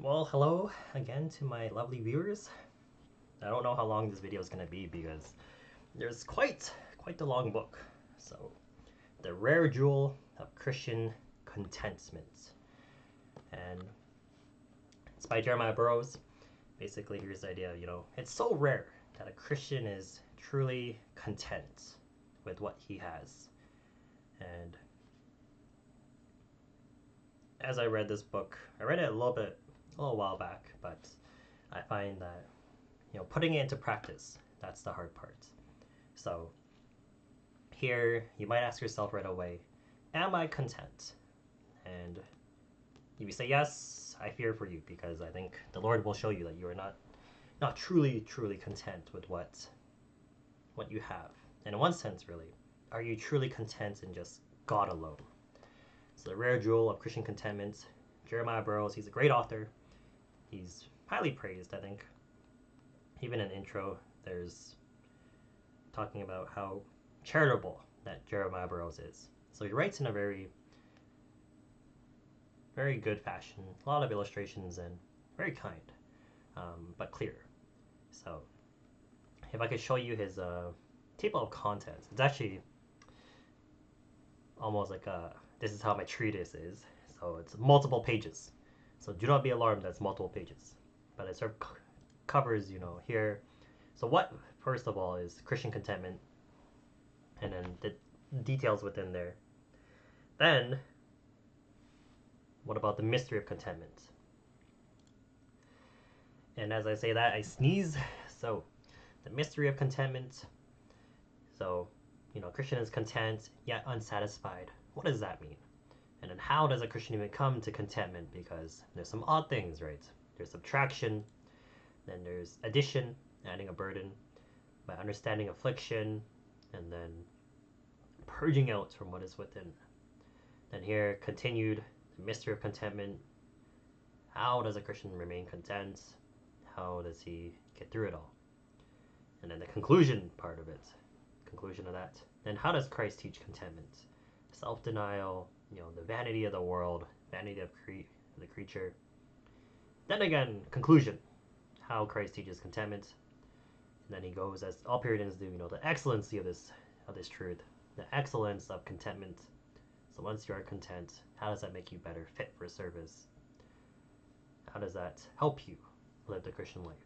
Well, hello again to my lovely viewers. I don't know how long this video is going to be because there's quite the long book. So, The Rare Jewel of Christian Contentment. And it's by Jeremiah Burroughs. Basically, here's the idea, it's so rare that a Christian is truly content with what he has. And as I read this book, I read it a little while back, but I find that putting it into practice, that's the hard part. So here you might ask yourself right away, am I content? And if you say yes, I fear for you, because I think the Lord will show you that you are not truly content with what you have. And in one sense, really, are you truly content in just God alone? So The Rare Jewel of Christian Contentment, Jeremiah Burroughs, he's a great author. He's highly praised, I think. Even in intro, there's talking about how charitable that Jeremiah Burroughs is. So he writes in a very good fashion, a lot of illustrations, and very kind, but clear. So if I could show you his table of contents, it's actually almost like this is how my treatise is. So it's multiple pages. So do not be alarmed that's multiple pages. But it sort of covers, here. So what, first of all, is Christian contentment? And then the details within there. Then, what about the mystery of contentment? And as I say that, I sneeze. So, the mystery of contentment. So, Christian is content, yet unsatisfied. What does that mean? And then how does a Christian even come to contentment? Because there's some odd things, right? There's subtraction, then there's addition, adding a burden, by understanding affliction, and then purging out from what is within. Then here, continued, the mystery of contentment. How does a Christian remain content? How does he get through it all? And then the conclusion part of it, conclusion of that. Then how does Christ teach contentment? Self-denial, the vanity of the world, vanity of the creature. Then again, conclusion, how Christ teaches contentment. And then he goes, as all Puritans do, the excellency of this truth, the excellence of contentment. So once you are content, how does that make you better fit for service? How does that help you live the Christian life?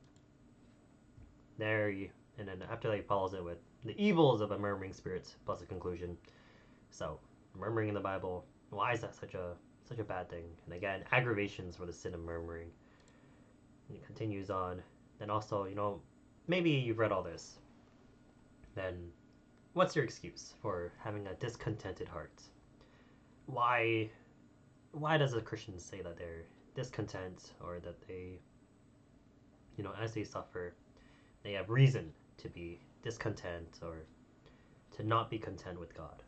And then after that he follows it with the evils of a murmuring spirit plus a conclusion. So murmuring in the Bible, why is that such a bad thing? And again, aggravations for the sin of murmuring. And it continues on. Then also, maybe you've read all this. Then what's your excuse for having a discontented heart? Why does a Christian say that they're discontent, or that they, as they suffer, they have reason to be discontent or to not be content with God?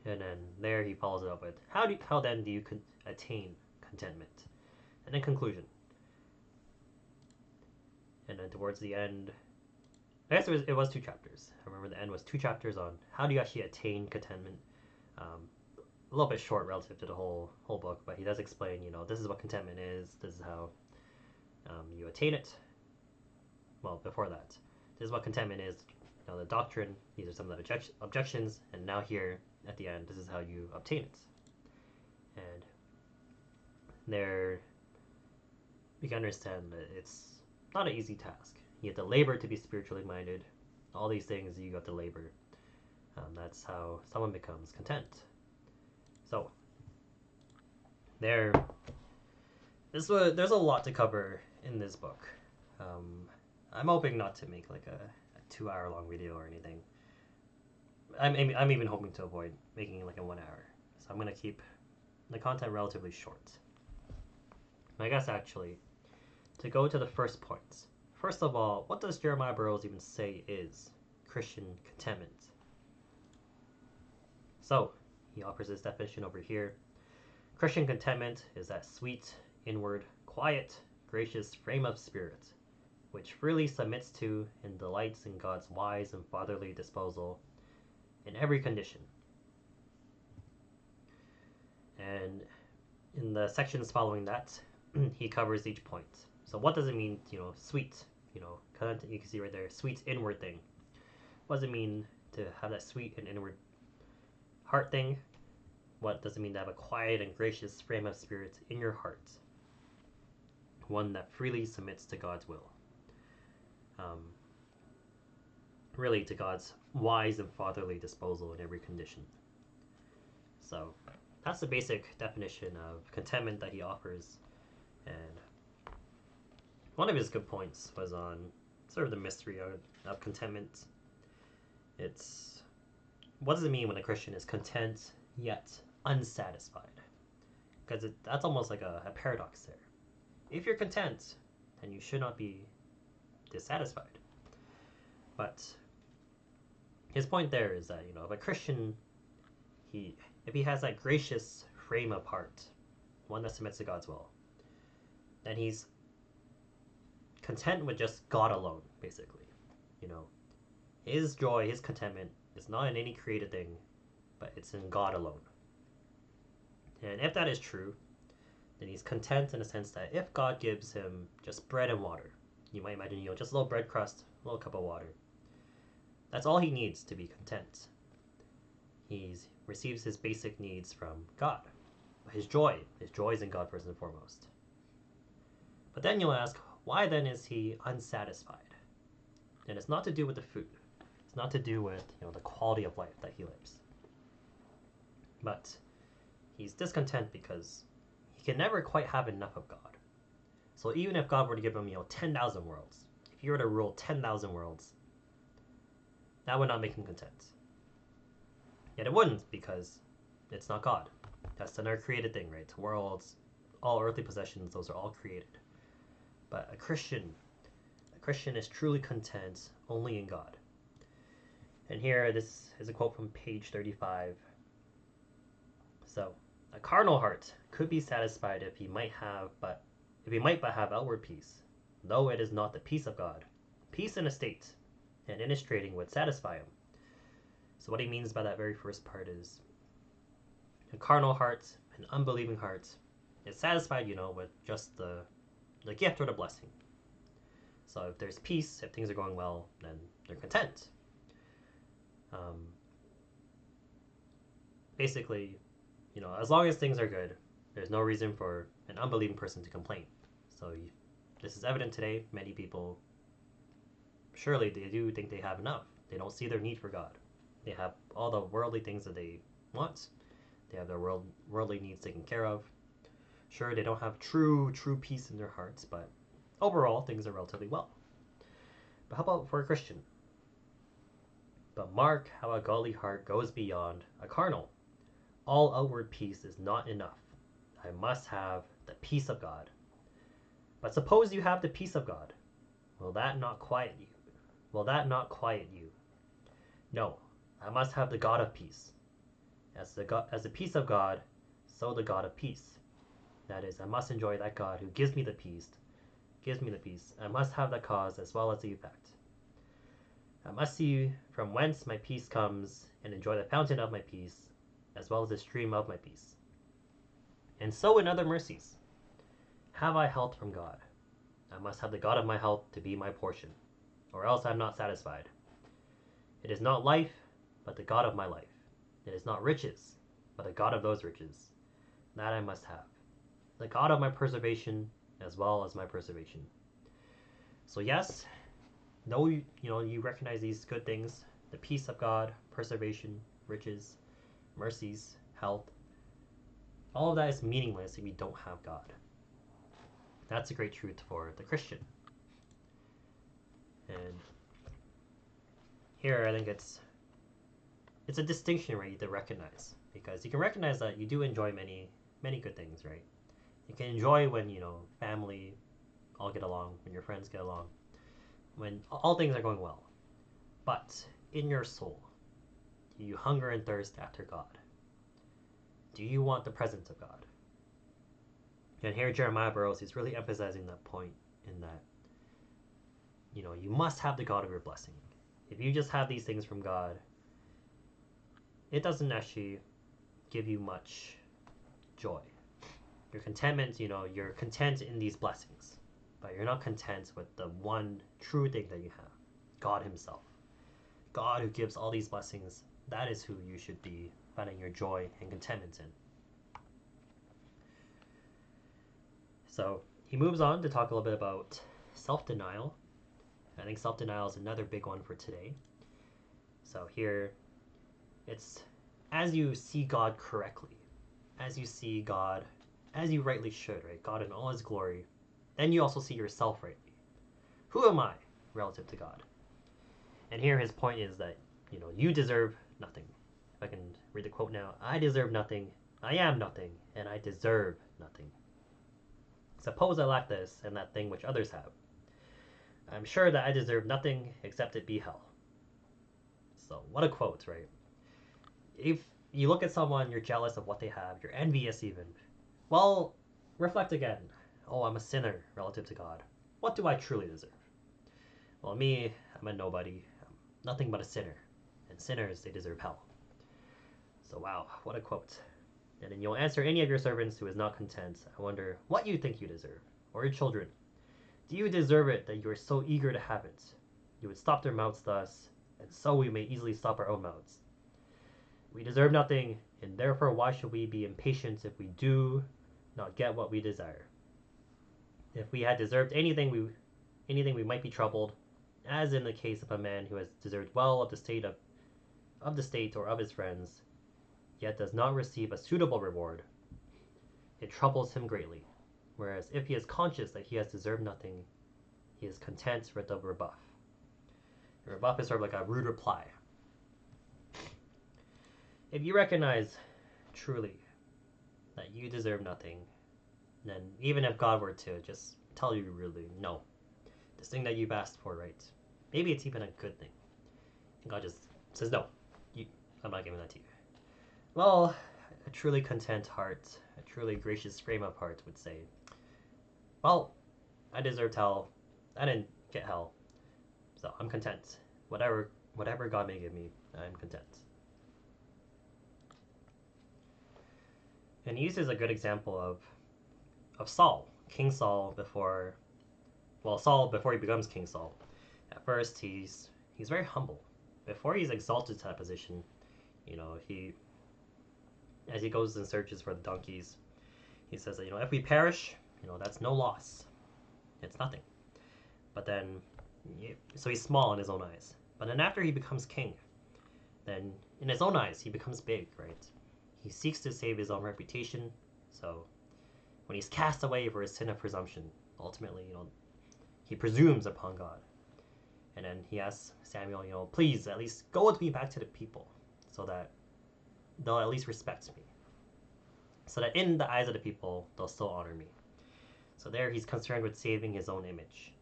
And then there he follows it up with, how then do you attain contentment? And then conclusion. And then towards the end, I guess it was 2 chapters. I remember the end was 2 chapters on how do you actually attain contentment. A little bit short relative to the whole book, but he does explain, this is what contentment is. This is how you attain it. Well, before that, this is what contentment is. The doctrine. These are some of the objections, and now here at the end, this is how you obtain it. And there, you can understand that it's not an easy task. You have to labor to be spiritually minded. All these things you have to labor. That's how someone becomes content. So there's a lot to cover in this book. I'm hoping not to make like a 2-hour long video or anything. I'm even hoping to avoid making like a 1 hour. So I'm gonna keep the content relatively short. I guess actually, to go to the first points. First of all, what does Jeremiah Burroughs even say is Christian contentment? So he offers this definition over here. Christian contentment is that sweet, inward, quiet, gracious frame of spirit, which freely submits to and delights in God's wise and fatherly disposal in every condition. And in the sections following that, he covers each point. So what does it mean, sweet? You can see right there, sweet inward thing. What does it mean to have that sweet and inward heart thing? What does it mean to have a quiet and gracious frame of spirit in your heart? One that freely submits to God's will. Really to God's wise and fatherly disposal in every condition. So that's the basic definition of contentment that he offers. And one of his good points was on sort of the mystery of contentment. It's, what does it mean when a Christian is content yet unsatisfied? Because that's almost like a paradox there. If you're content, then you should not be dissatisfied. But his point there is that, if a Christian, if he has that gracious frame of heart, one that submits to God's will, then he's content with just God alone, basically. His joy, his contentment is not in any created thing, but it's in God alone. And if that is true, then he's content in the sense that if God gives him just bread and water, you might imagine, just a little bread crust, a little cup of water, that's all he needs to be content. He receives his basic needs from God. His joy is in God first and foremost. But then you'll ask, why then is he unsatisfied? And it's not to do with the food. It's not to do with the quality of life that he lives. But he's discontent because he can never quite have enough of God. So even if God were to give him 10,000 worlds, if you were to rule 10,000 worlds, that would not make him content. Yet it wouldn't, because it's not God. That's another created thing, right? Worlds, all earthly possessions, those are all created. But a Christian is truly content only in God. And here, this is a quote from page 35. So, a carnal heart could be satisfied if he might but have outward peace, though it is not the peace of God. Peace in a state and in his trading would satisfy him. So what he means by that very first part is a carnal heart, an unbelieving heart, is satisfied, with just the gift or the blessing. So if there's peace, if things are going well, then they're content. Basically, as long as things are good, there's no reason for an unbelieving person to complain. So this is evident today. Many people, surely they do think they have enough. They don't see their need for God. They have all the worldly things that they want. They have their worldly needs taken care of. Sure, they don't have true peace in their hearts, but overall, things are relatively well. But how about for a Christian? But mark how a godly heart goes beyond a carnal. All outward peace is not enough. I must have the peace of God. But suppose you have the peace of God. Will that not quiet you? No, I must have the God of peace. As the peace of God, so the God of peace. That is, I must enjoy that God who gives me the peace. I must have the cause as well as the effect. I must see from whence my peace comes and enjoy the fountain of my peace, as well as the stream of my peace. And so in other mercies, have I health from God? I must have the God of my health to be my portion, or else I am not satisfied. It is not life, but the God of my life. It is not riches, but the God of those riches. That I must have. The God of my preservation, as well as my preservation. So yes, though you recognize these good things, the peace of God, preservation, riches, mercies, health, all of that is meaningless if you don't have God. That's a great truth for the Christian. And here I think it's a distinction, right, to recognize, because you can recognize that you do enjoy many good things, right? You can enjoy when family all get along, when your friends get along, when all things are going well. But in your soul, do you hunger and thirst after God? Do you want the presence of God? And here Jeremiah-Burroughs is really emphasizing that point, in that you must have the God of your blessing. If you just have these things from God, it doesn't actually give you much joy. Your contentment, you're content in these blessings, but you're not content with the one true thing that you have, God Himself. God who gives all these blessings, that is who you should be finding your joy and contentment in. So he moves on to talk a little bit about self-denial. I think self-denial is another big one for today. So here, it's as you see God correctly, as you see God as you rightly should, right? God in all His glory, then you also see yourself rightly. Who am I relative to God? And here his point is that, you deserve nothing. If I can read the quote now, I deserve nothing, I am nothing, and I deserve nothing. Suppose I lack this and that thing which others have. I'm sure that I deserve nothing except it be hell. So what a quote, right? If you look at someone, you're jealous of what they have, you're envious even. Well, reflect again. Oh, I'm a sinner relative to God. What do I truly deserve? Well, me, I'm a nobody. I'm nothing but a sinner. And sinners, they deserve hell. So wow, what a quote. And then you'll answer any of your servants who is not content. I wonder what you think you deserve. Or your children. Do you deserve it that you are so eager to have it? You would stop their mouths thus, and so we may easily stop our own mouths. We deserve nothing, and therefore why should we be impatient if we do not get what we desire? If we had deserved anything, we might be troubled, as in the case of a man who has deserved well of the state or of his friends, yet does not receive a suitable reward. It troubles him greatly. Whereas if he is conscious that he has deserved nothing, he is content with the rebuff. The rebuff is sort of like a rude reply. If you recognize truly that you deserve nothing, then even if God were to just tell you really, no, this thing that you've asked for, right? Maybe it's even a good thing. And God just says, no, I'm not giving that to you. Well, a truly content heart, a truly gracious frame of heart would say, well, I deserved hell. I didn't get hell. So I'm content. Whatever God may give me, I'm content. And he uses a good example of Saul, King Saul before he becomes King Saul. At first, he's very humble. Before he's exalted to that position, as he goes and searches for the donkeys, he says that, if we perish, that's no loss. It's nothing. But then, so he's small in his own eyes. But then after he becomes king, then in his own eyes, he becomes big, right? He seeks to save his own reputation. So when he's cast away for his sin of presumption, ultimately, he presumes upon God. And then he asks Samuel, please at least go with me back to the people so that they'll at least respect me. So that in the eyes of the people, they'll still honor me. So there he's concerned with saving his own image.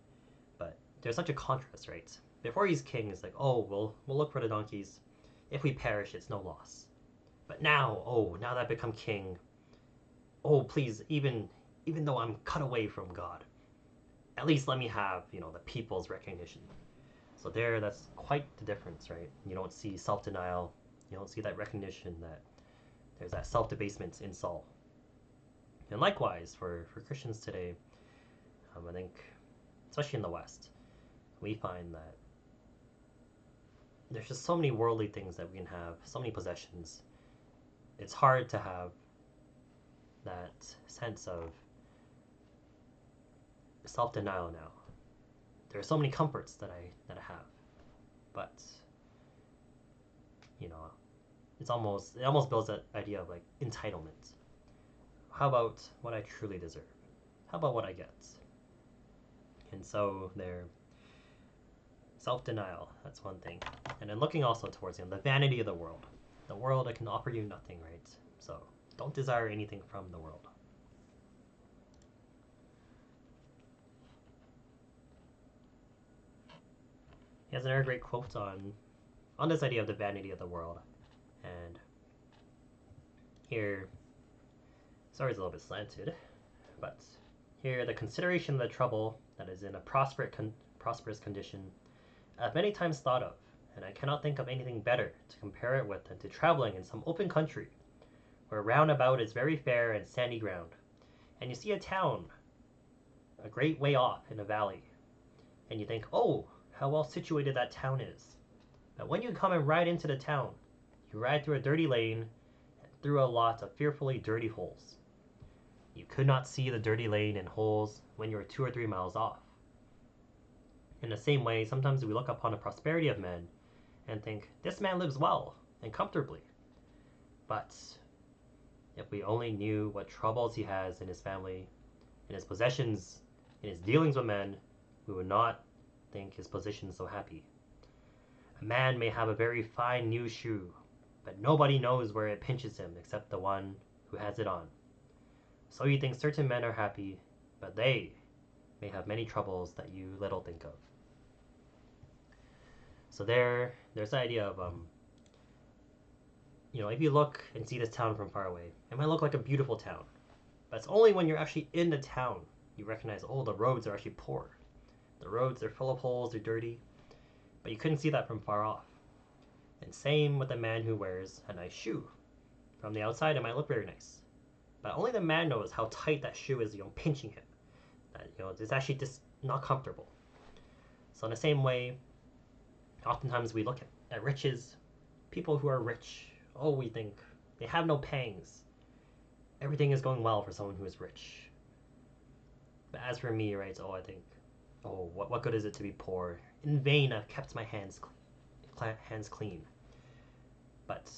But there's such a contrast, right? Before he's king, it's like, oh, we'll look for the donkeys. If we perish, it's no loss. But now that I've become king, oh, please, even though I'm cut away from God, at least let me have, the people's recognition. So there, that's quite the difference, right? You don't see self-denial. You don't see that recognition that there's that self-debasement in Saul. And likewise, for Christians today, I think, especially in the West, we find that there's just so many worldly things that we can have, so many possessions. It's hard to have that sense of self-denial now. There are so many comforts that I have, but it almost builds that idea of like entitlement. How about what I truly deserve? How about what I get? And so there, self-denial, that's one thing. And then looking also towards the vanity of the world. The world that can offer you nothing, right? So don't desire anything from the world. He has another great quote on this idea of the vanity of the world. And here, sorry, it's a little bit slanted, but here the consideration of the trouble that is in a prosperous condition I've many times thought of, and I cannot think of anything better to compare it with than to traveling in some open country, where round about is very fair and sandy ground, and you see a town a great way off in a valley, and you think, oh, how well situated that town is. But when you come and ride into the town, you ride through a dirty lane and through a lot of fearfully dirty holes. You could not see the dirty lane and holes when you were 2 or 3 miles off. In the same way, sometimes we look upon the prosperity of men and think, this man lives well and comfortably. But if we only knew what troubles he has in his family, in his possessions, in his dealings with men, we would not think his position so happy. A man may have a very fine new shoe, but nobody knows where it pinches him except the one who has it on. So you think certain men are happy, but they may have many troubles that you little think of. So there's the idea of if you look and see this town from far away, it might look like a beautiful town. But it's only when you're actually in the town you recognize, oh, the roads are actually poor. The roads are full of holes, they're dirty. But you couldn't see that from far off. And same with the man who wears a nice shoe. From the outside it might look very nice. But only the man knows how tight that shoe is, pinching him. That, it's actually just not comfortable. So in the same way, oftentimes we look at riches, people who are rich. Oh, we think they have no pangs. Everything is going well for someone who is rich. But as for me, right, I think, what good is it to be poor? In vain I've kept my hands clean. But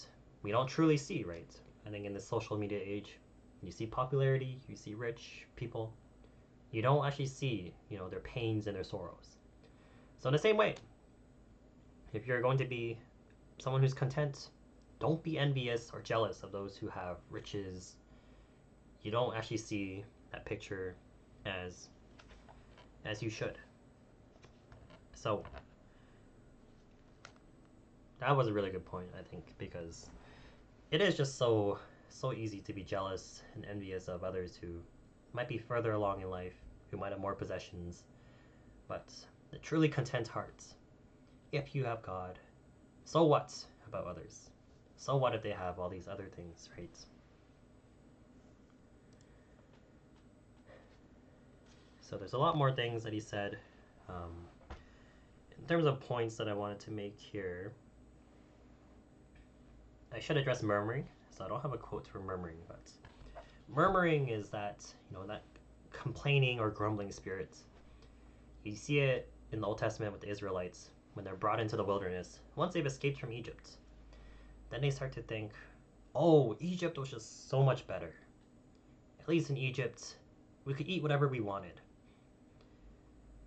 we don't truly see, right? I think in the social media age, you see popularity, you see rich people. You don't actually see, their pains and their sorrows. So in the same way, if you're going to be someone who's content, don't be envious or jealous of those who have riches. You don't actually see that picture as you should. So that was a really good point, I think, because it is just so easy to be jealous and envious of others who might be further along in life, who might have more possessions. But the truly content heart, if you have God, so what about others? So what if they have all these other things, right? So there's a lot more things that he said. In terms of points that I wanted to make here, I should address murmuring. So I don't have a quote for murmuring, but murmuring is that, that complaining or grumbling spirit. You see it in the Old Testament with the Israelites when they're brought into the wilderness. Once they've escaped from Egypt, then they start to think, oh, Egypt was just so much better. At least in Egypt, we could eat whatever we wanted.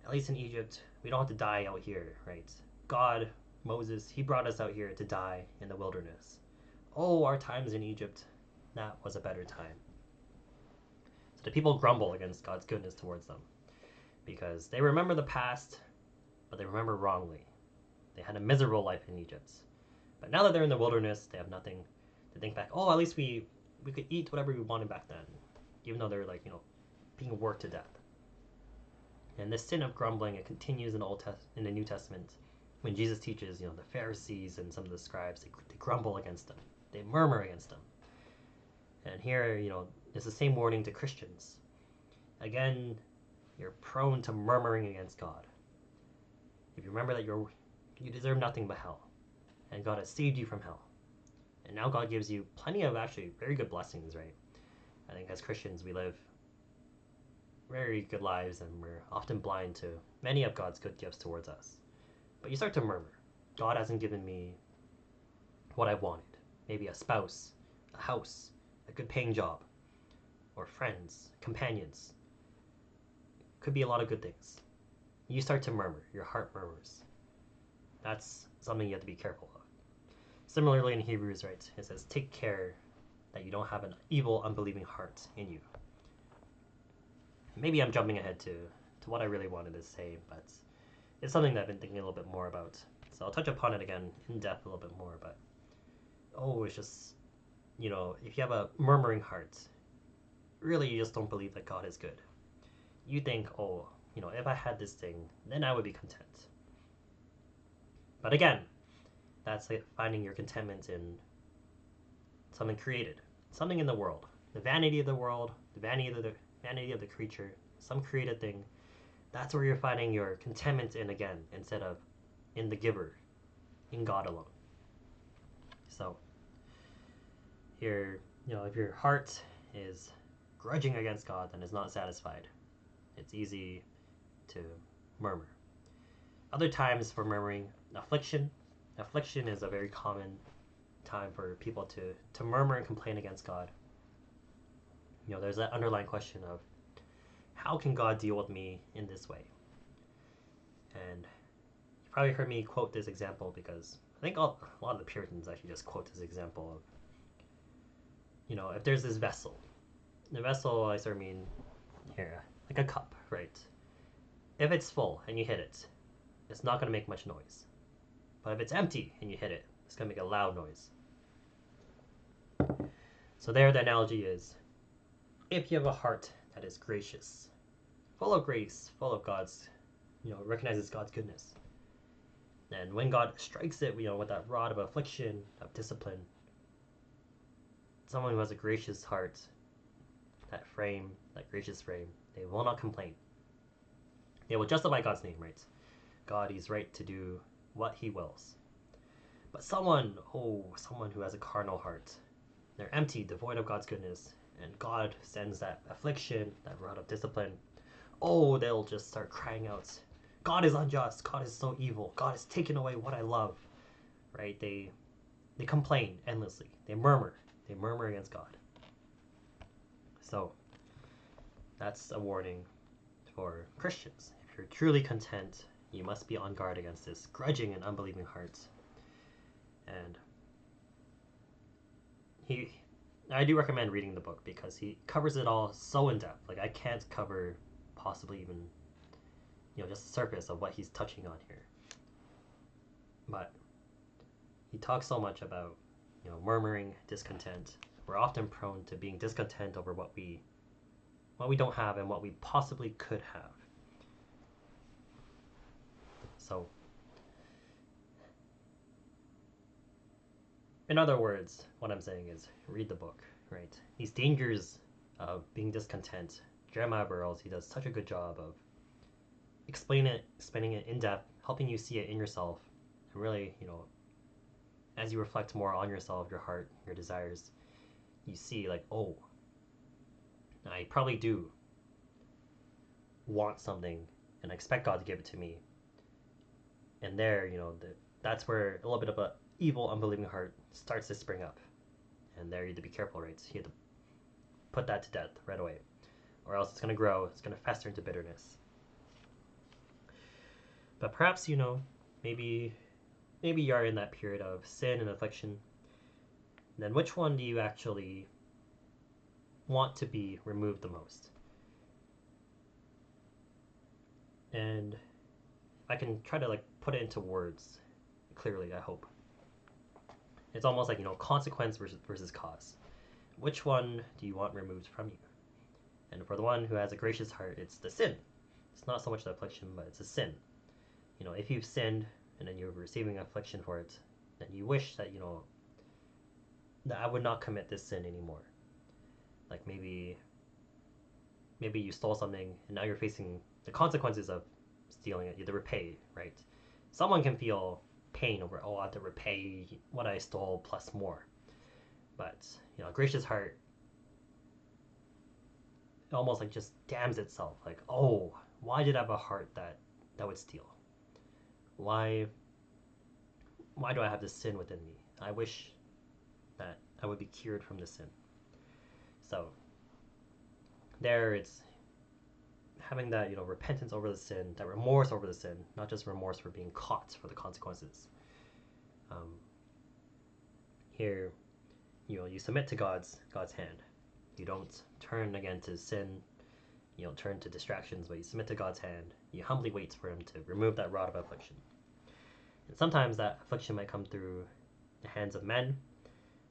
At least in Egypt, we don't have to die out here, right? God, Moses, he brought us out here to die in the wilderness. Oh, our times in Egypt, that was a better time. So the people grumble against God's goodness towards them because they remember the past, but they remember wrongly. They had a miserable life in Egypt. But now that they're in the wilderness, they have nothing to think back. Oh, at least we could eat whatever we wanted back then, even though they're being worked to death. And this sin of grumbling, it continues in the New Testament when Jesus teaches, the Pharisees and some of the scribes, they grumble against them. They murmur against them. And here, it's the same warning to Christians. Again, you're prone to murmuring against God. If you remember that you deserve nothing but hell, and God has saved you from hell. And now God gives you plenty of actually very good blessings, right? I think as Christians, we live very good lives, and we're often blind to many of God's good gifts towards us. But you start to murmur. God hasn't given me what I wanted. Maybe a spouse, a house, a good paying job, or friends, companions. Could be a lot of good things. You start to murmur. Your heart murmurs. That's something you have to be careful of. Similarly in Hebrews, right, it says, take care that you don't have an evil, unbelieving heart in you. Maybe I'm jumping ahead to what I really wanted to say, but it's something that I've been thinking a little bit more about. So I'll touch upon it again in depth a little bit more, but it's just, if you have a murmuring heart, really you just don't believe that God is good. You think, if I had this thing, then I would be content. But again, that's like finding your contentment in something created, something in the world. The vanity of the world, the vanity of vanity of the creature, some created thing, that's where you're finding your contentment in again, instead of in the giver, in God alone. So here, if your heart is grudging against God and is not satisfied, it's easy to murmur. Other times for murmuring, affliction. Affliction is a very common time for people to murmur and complain against God. There's that underlying question of, how can God deal with me in this way? And you probably heard me quote this example because I think a lot of the Puritans actually just quote this example of, if there's this vessel. The vessel, I sort of mean here, like a cup, right? If it's full and you hit it, it's not going to make much noise. But if it's empty and you hit it, it's going to make a loud noise. So there the analogy is, if you have a heart that is gracious, full of grace, full of God's, recognizes God's goodness. And when God strikes it, with that rod of affliction, of discipline, someone who has a gracious heart, that gracious frame, they will not complain. They will justify God's name, right? God, he's right to do what he wills. But someone who has a carnal heart, they're empty, devoid of God's goodness, and God sends that affliction, that rod of discipline, they'll just start crying out, God is unjust, God is so evil, God has taken away what I love, right? They complain endlessly, they murmur against God. So that's a warning for Christians. If you're truly content, you must be on guard against this grudging and unbelieving heart. And I do recommend reading the book because he covers it all so in depth. Like, I can't cover possibly even, just the surface of what he's touching on here. But he talks so much about, murmuring, discontent. We're often prone to being discontent over what we don't have and what we possibly could have. So, in other words, what I'm saying is, read the book, right? These dangers of being discontent, Jeremiah, he does such a good job of explaining it in depth, helping you see it in yourself, and really, as you reflect more on yourself, your heart, your desires, you see like, I probably do want something and I expect God to give it to me. And there, that's where a little bit of a evil, unbelieving heart starts to spring up. And there you have to be careful, right? So you have to put that to death right away. Or else it's going to grow, it's going to fester into bitterness. But perhaps, maybe you are in that period of sin and affliction. Then which one do you actually want to be removed the most? And I can try to put it into words clearly, I hope. It's almost like, consequence versus cause. Which one do you want removed from you? And for the one who has a gracious heart, it's the sin. It's not so much the affliction, but it's a sin. If you've sinned and then you're receiving affliction for it, then you wish that, that I would not commit this sin anymore. Like maybe you stole something and now you're facing the consequences of stealing it. You have to repay, right? Someone can feel pain over, I have to repay what I stole plus more. But, a gracious heart almost just damns itself. Like, why did I have a heart that would steal? Why do I have this sin within me? I wish that I would be cured from this sin. So there it's having that, repentance over the sin, that remorse over the sin, not just remorse for being caught for the consequences. Here, you submit to God's hand. You don't turn again to sin. You don't turn to distractions, but you submit to God's hand. You humbly wait for him to remove that rod of affliction. And sometimes that affliction might come through the hands of men,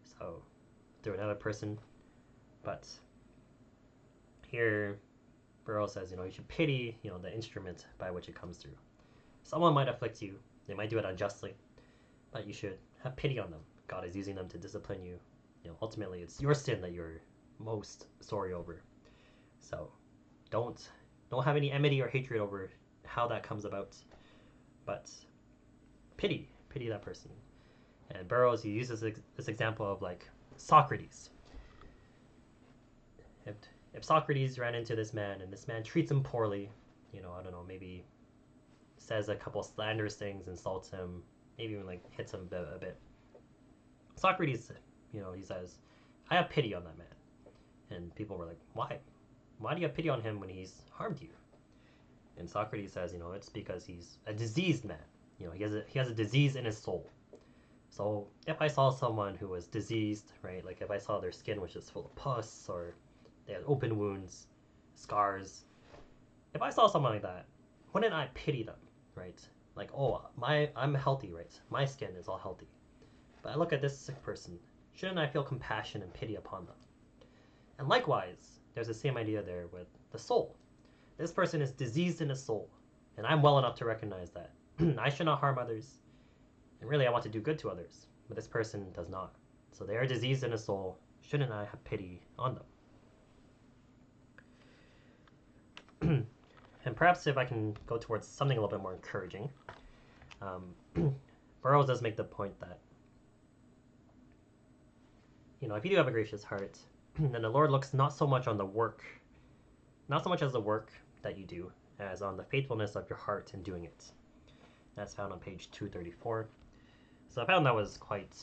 so through another person. But here, Burroughs says, you should pity, the instrument by which it comes through. Someone might afflict you. They might do it unjustly, but you should have pity on them. God is using them to discipline you. Ultimately, it's your sin that you're most sorry over. So Don't have any enmity or hatred over how that comes about, but pity that person. And Burroughs, he uses this example of like Socrates. If, if Socrates ran into this man and this man treats him poorly, I don't know, maybe says a couple slanderous things, insults him, maybe even like hits him a bit. Socrates, he says, I have pity on that man. And people were like, why? Why do you have pity on him when he's harmed you? And Socrates says, it's because he's a diseased man. He has a disease in his soul. So if I saw someone who was diseased, right, like if I saw their skin was just full of pus or they had open wounds, scars, if I saw someone like that, wouldn't I pity them, right? Like, oh, I'm healthy, right? My skin is all healthy. But I look at this sick person, shouldn't I feel compassion and pity upon them? And likewise, there's the same idea there with the soul. This person is diseased in his soul, and I'm well enough to recognize that. I should not harm others, and really I want to do good to others, but this person does not. So they are diseased in his soul. Shouldn't I have pity on them? And perhaps if I can go towards something a little bit more encouraging, Burroughs does make the point that, if you do have a gracious heart, then the Lord looks not so much on the work, not so much as the work that you do, as on the faithfulness of your heart in doing it. That's found on page 234. So I found that was quite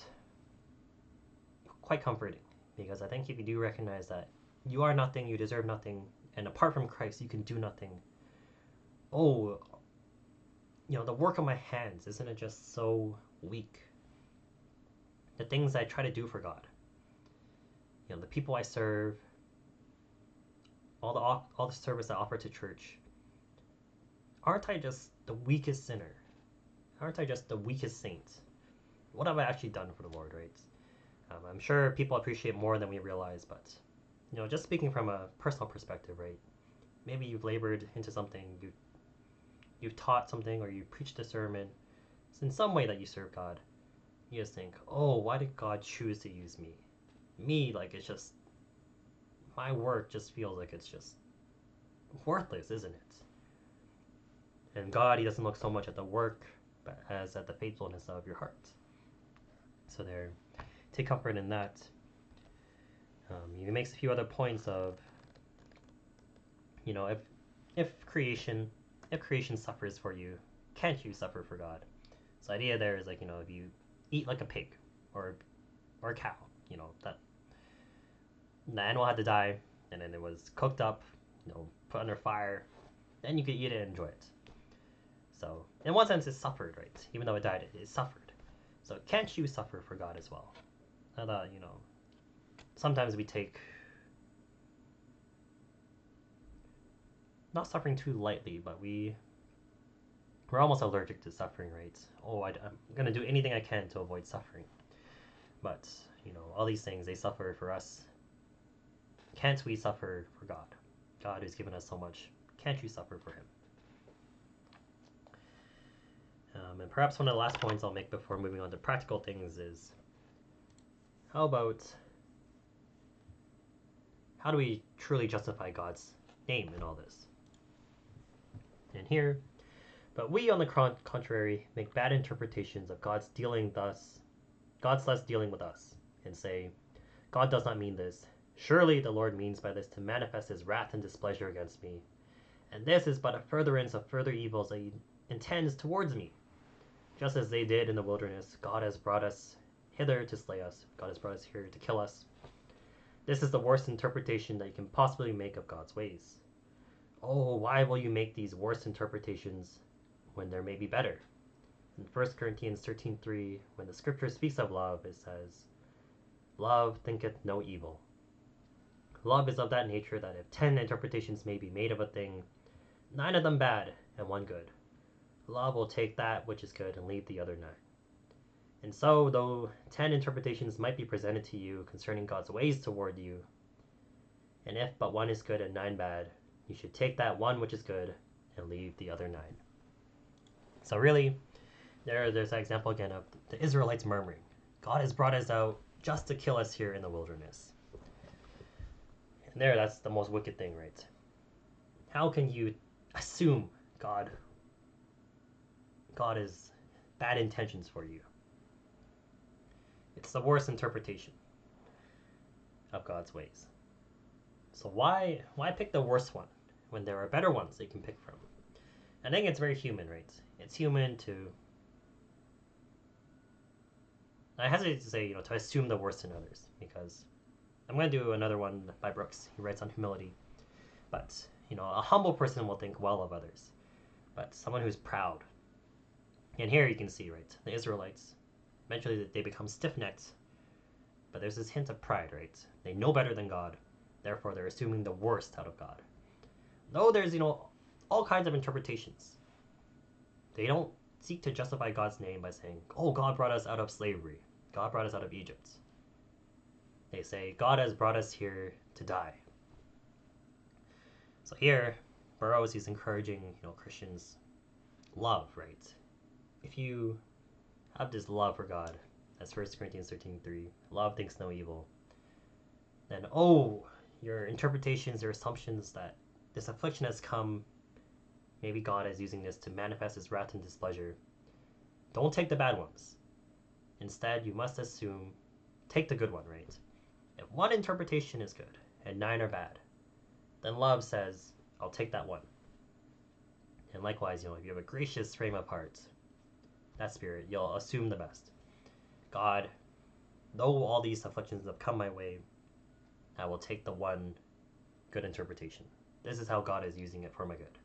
comforting, because I think if you do recognize that you are nothing, you deserve nothing, and apart from Christ you can do nothing. Oh, the work of my hands, isn't it just so weak? The things I try to do for God, the people I serve, all the service I offer to church, aren't I just the weakest sinner? Aren't I just the weakest saint? What have I actually done for the Lord, right? I'm sure people appreciate more than we realize, but just speaking from a personal perspective, right? Maybe you've labored into something, you've taught something, or you preached a sermon. It's in some way that you serve God. You just think, oh, why did God choose to use me? Me, like, it's just, my work just feels like it's just worthless, isn't it? And God, he doesn't look so much at the work, but as at the faithfulness of your heart. So there, take comfort in that. He makes a few other points of, if creation suffers for you, can't you suffer for God? So the idea there is like, if you eat like a pig or a cow, that the animal had to die, and then it was cooked up, put under fire, then you could eat it and enjoy it. So in one sense, it suffered, right? Even though it died, it suffered. So can't you suffer for God as well? I thought, sometimes we take not suffering too lightly, but we're almost allergic to suffering, right? Oh, I'm going to do anything I can to avoid suffering. But, all these things, they suffer for us. Can't we suffer for God? God who's given us so much. Can't you suffer for him? And perhaps one of the last points I'll make before moving on to practical things is, how do we truly justify God's name in all this? And here, but we on the contrary make bad interpretations of God's thus dealing with us, and say, God does not mean this. Surely the Lord means by this to manifest his wrath and displeasure against me. And this is but a furtherance of further evils that he intends towards me. Just as they did in the wilderness, God has brought us hither to slay us. God has brought us here to kill us. This is the worst interpretation that you can possibly make of God's ways. Oh, why will you make these worst interpretations when there may be better? In 1 Corinthians 13:3, when the scripture speaks of love, it says, love thinketh no evil. Love is of that nature that if 10 interpretations may be made of a thing, 9 of them bad and 1 good, love will take that which is good and leave the other 9. And so, though 10 interpretations might be presented to you concerning God's ways toward you, and if but 1 is good and 9 bad, you should take that 1 which is good and leave the other 9. So really, there's that example again of the Israelites murmuring. God has brought us out just to kill us here in the wilderness. And that's the most wicked thing, right? How can you assume God is bad intentions for you? It's the worst interpretation of God's ways. So why pick the worst one when there are better ones that you can pick from? I think it's very human, right? It's human to, I hesitate to say, to assume the worst in others, because I'm going to do another one by Burroughs. He writes on humility. But, a humble person will think well of others, but someone who's proud. And here you can see, right, the Israelites, eventually they become stiff-necked, but there's this hint of pride, right? They know better than God, therefore they're assuming the worst out of God. Though there's, all kinds of interpretations. They don't seek to justify God's name by saying, oh, God brought us out of slavery. God brought us out of Egypt. They say, God has brought us here to die. So here, Burroughs is encouraging, Christians, love, right? If you have this love for God, as 1 Corinthians 13:3, love thinks no evil, then, your interpretations or assumptions that this affliction has come, maybe God is using this to manifest his wrath and displeasure, don't take the bad ones. Instead, you must take the good one, right? If one interpretation is good and 9 are bad, then love says, I'll take that one. And likewise, if you have a gracious frame of heart, that spirit, you'll assume the best. God, though all these afflictions have come my way, I will take the one good interpretation. This is how God is using it for my good.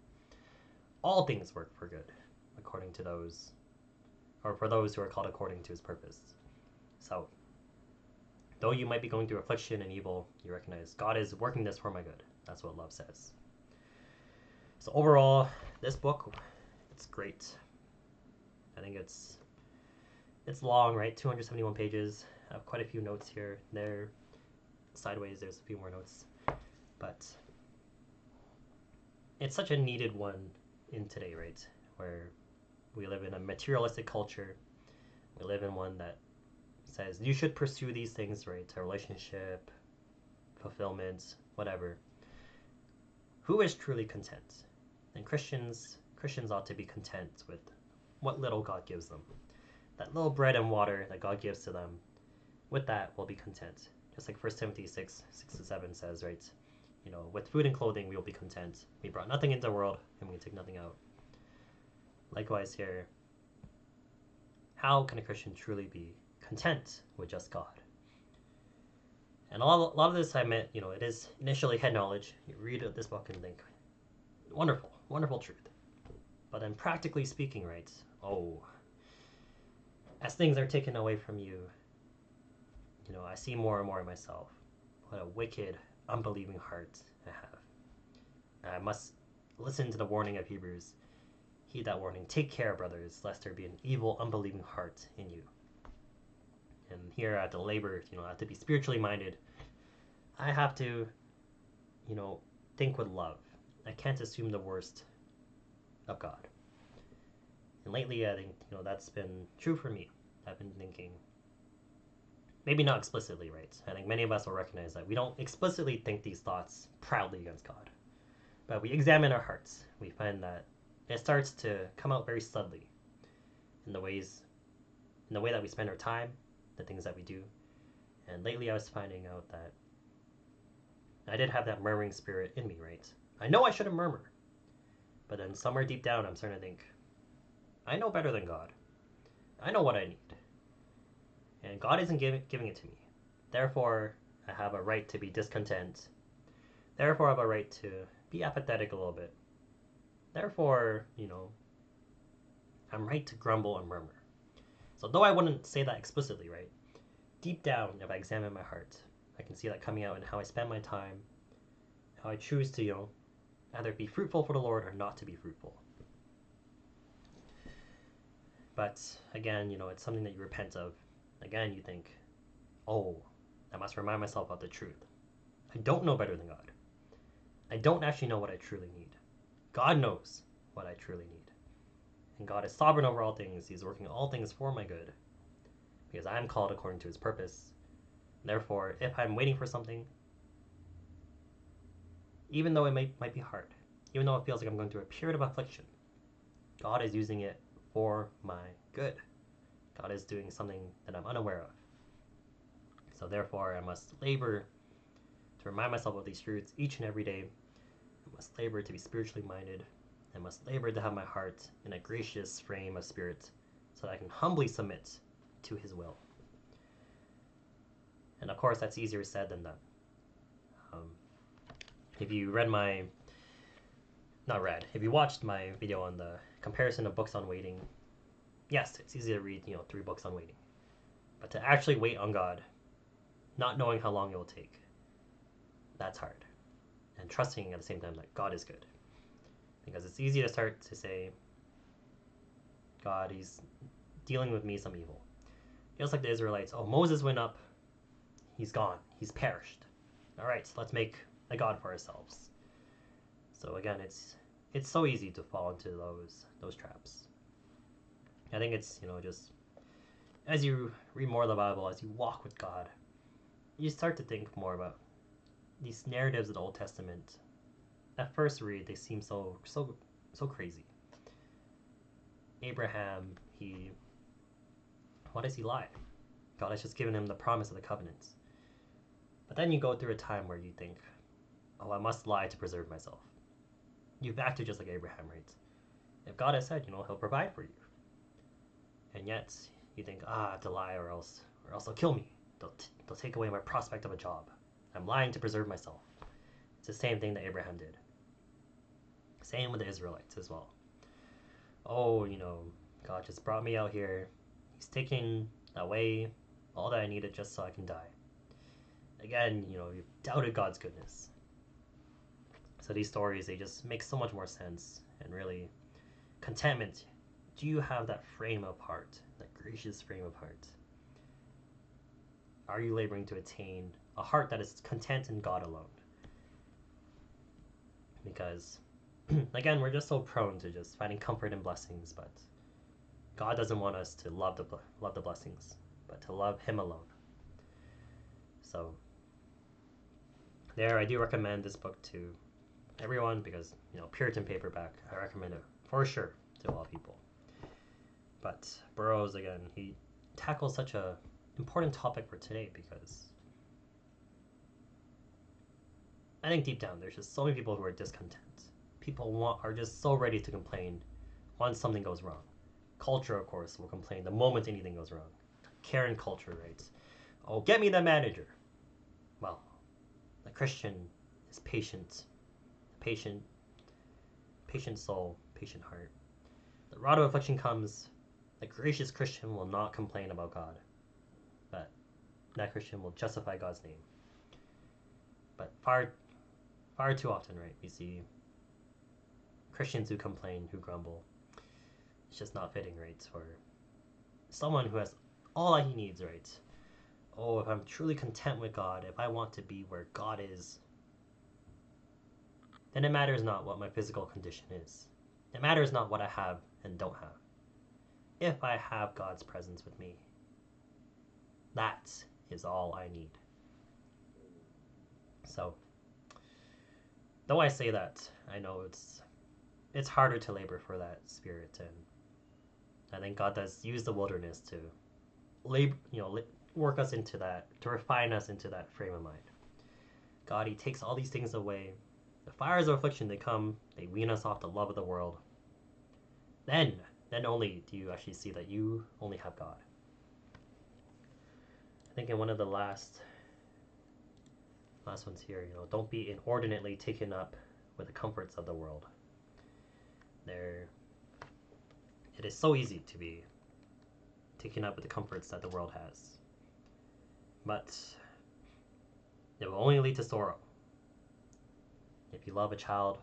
All things work for good, according to those, or for those who are called according to his purpose. So, though you might be going through affliction and evil, you recognize God is working this for my good. That's what love says. So overall, this book, it's great. I think it's long, right? 271 pages. I have quite a few notes here. There, sideways, there's a few more notes. But it's such a needed one in today, right? Where we live in a materialistic culture. We live in one that says you should pursue these things, right? A relationship, fulfillment, whatever. Who is truly content? And Christians ought to be content with what little God gives them. That little bread and water that God gives to them, with that we'll be content. Just like 1 Timothy 6:6-7 says, right? With food and clothing we will be content. We brought nothing into the world and we can take nothing out. Likewise here, how can a Christian truly be content with just God? And a lot of this I meant, it is initially head knowledge. You read this book and think, wonderful, wonderful truth. But then practically speaking, right, as things are taken away from you, I see more and more in myself what a wicked, unbelieving heart I have. And I must listen to the warning of Hebrews. Heed that warning. Take care, brothers, lest there be an evil, unbelieving heart in you. And here I have to labor, I have to be spiritually minded. I have to, think with love. I can't assume the worst of God. And lately, I think, that's been true for me. I've been thinking, maybe not explicitly, right? I think many of us will recognize that we don't explicitly think these thoughts proudly against God. But we examine our hearts. We find that it starts to come out very subtly in the way that we spend our time, the things that we do. And lately I was finding out that I did have that murmuring spirit in me, right? I know I shouldn't murmur. But then somewhere deep down I'm starting to think, I know better than God. I know what I need. And God isn't giving it to me. Therefore, I have a right to be discontent. Therefore, I have a right to be apathetic a little bit. Therefore, I'm right to grumble and murmur. So though I wouldn't say that explicitly, right? Deep down, if I examine my heart, I can see that coming out in how I spend my time, how I choose to, either be fruitful for the Lord or not to be fruitful. But again, it's something that you repent of. Again, you think, I must remind myself of the truth. I don't know better than God. I don't actually know what I truly need. God knows what I truly need. And God is sovereign over all things. He's working all things for my good. Because I am called according to his purpose. Therefore, if I'm waiting for something, even though it might be hard, Even though it feels like I'm going through a period of affliction, God is using it for my good. God is doing something that I'm unaware of. So therefore, I must labor to remind myself of these truths each and every day. I must labor to be spiritually minded. I must labor to have my heart in a gracious frame of spirit so that I can humbly submit to his will. And of course, that's easier said than done. If you read my, not read, if you watched my video on the comparison of books on waiting, yes, it's easy to read, 3 books on waiting. But to actually wait on God, not knowing how long it will take, that's hard. And trusting at the same time that God is good. Because it's easy to start to say, God, he's dealing with me some evil. Just like the Israelites, oh, Moses went up, he's gone, he's perished. All right, so let's make a God for ourselves. So again, it's so easy to fall into those traps. I think it's, just as you read more of the Bible, as you walk with God, you start to think more about these narratives of the Old Testament. At first read, they seem so crazy. Abraham, why does he lie? God has just given him the promise of the covenants. But then you go through a time where you think, oh, I must lie to preserve myself. You've acted just like Abraham, right? If God has said, he'll provide for you. And yet, you think, I have to lie or else they'll kill me. They'll take away my prospect of a job. I'm lying to preserve myself. It's the same thing that Abraham did. Same with the Israelites as well. Oh, God just brought me out here. He's taking away all that I needed just so I can die. Again, you've doubted God's goodness. So these stories, they just make so much more sense. And really, contentment, do you have that frame of heart, that gracious frame of heart? Are you laboring to attain a heart that is content in God alone? Because, again, we're just so prone to just finding comfort in blessings, but God doesn't want us to love the blessings, but to love him alone. So there, I do recommend this book to everyone because, Puritan paperback, I recommend it for sure to all people. But Burroughs, again, he tackles such a important topic for today because I think deep down there's just so many people who are discontent. People are just so ready to complain once something goes wrong. Culture, of course, will complain the moment anything goes wrong. Karen culture, right? Oh, get me the manager. Well, the Christian is patient. Patient soul, patient heart. The rod of affliction comes. The gracious Christian will not complain about God, but that Christian will justify God's name. But far too often, right, we see Christians who complain, who grumble. It's just not fitting, right, for someone who has all that he needs, right? Oh, if I'm truly content with God, if I want to be where God is, then it matters not what my physical condition is. It matters not what I have and don't have. If I have God's presence with me, that is all I need. So, though I say that, I know it's harder to labor for that spirit, and I think God does use the wilderness to work us into that, to refine us into that frame of mind. God, he takes all these things away. The fires of affliction, they come, they wean us off the love of the world. Then only do you actually see that you only have God. I think in one of the last ones here, don't be inordinately taken up with the comforts of the world. It is so easy to be taken up with the comforts that the world has. But it will only lead to sorrow. If you love a child,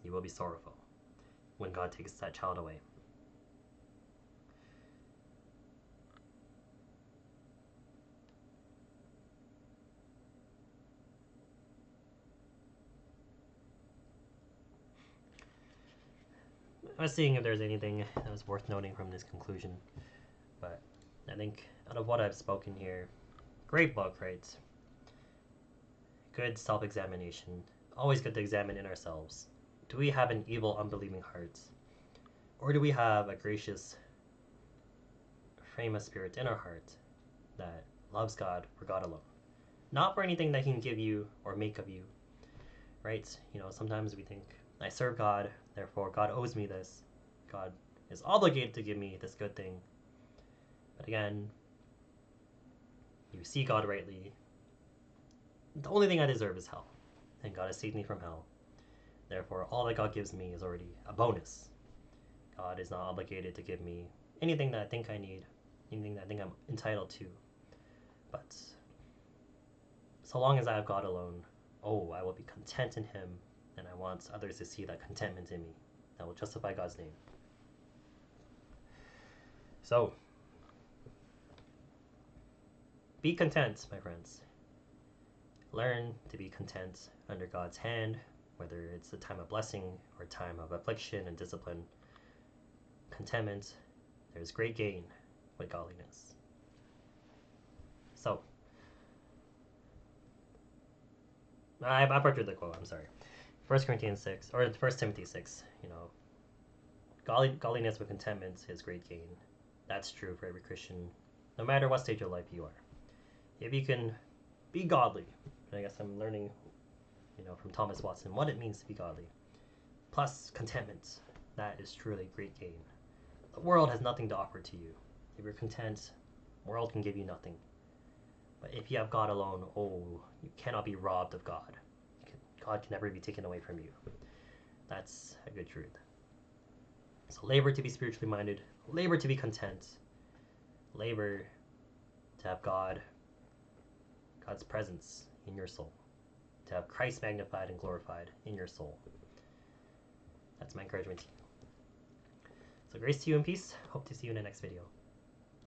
you will be sorrowful when God takes that child away. I was seeing if there's anything that was worth noting from this conclusion, but I think out of what I've spoken here, great book, right? Good self-examination. Always good to examine in ourselves. Do we have an evil, unbelieving heart? Or do we have a gracious frame of spirit in our heart that loves God for God alone? Not for anything that He can give you or make of you, right? Sometimes we think, I serve God, therefore God owes me this. God is obligated to give me this good thing. But again, you see God rightly. The only thing I deserve is hell, and God has saved me from hell. Therefore, all that God gives me is already a bonus. God is not obligated to give me anything that I think I need, anything that I think I'm entitled to. But so long as I have God alone, I will be content in Him, and I want others to see that contentment in me. That will justify God's name. So, be content, my friends. Learn to be content under God's hand, whether it's a time of blessing or a time of affliction and discipline. Contentment, there's great gain with godliness. So, I butchered the quote, I'm sorry. 1 Corinthians 6, or 1 Timothy 6, godliness with contentment is great gain. That's true for every Christian, no matter what stage of life you are. If you can be godly, I guess I'm learning, from Thomas Watson, what it means to be godly, plus contentment, that is truly great gain. The world has nothing to offer to you. If you're content, the world can give you nothing. But if you have God alone, you cannot be robbed of God. God can never be taken away from you. That's a good truth. So labor to be spiritually minded, labor to be content, labor to have God's presence in your soul, to have Christ magnified and glorified in your soul. That's my encouragement to you. So grace to you and peace. Hope to see you in the next video.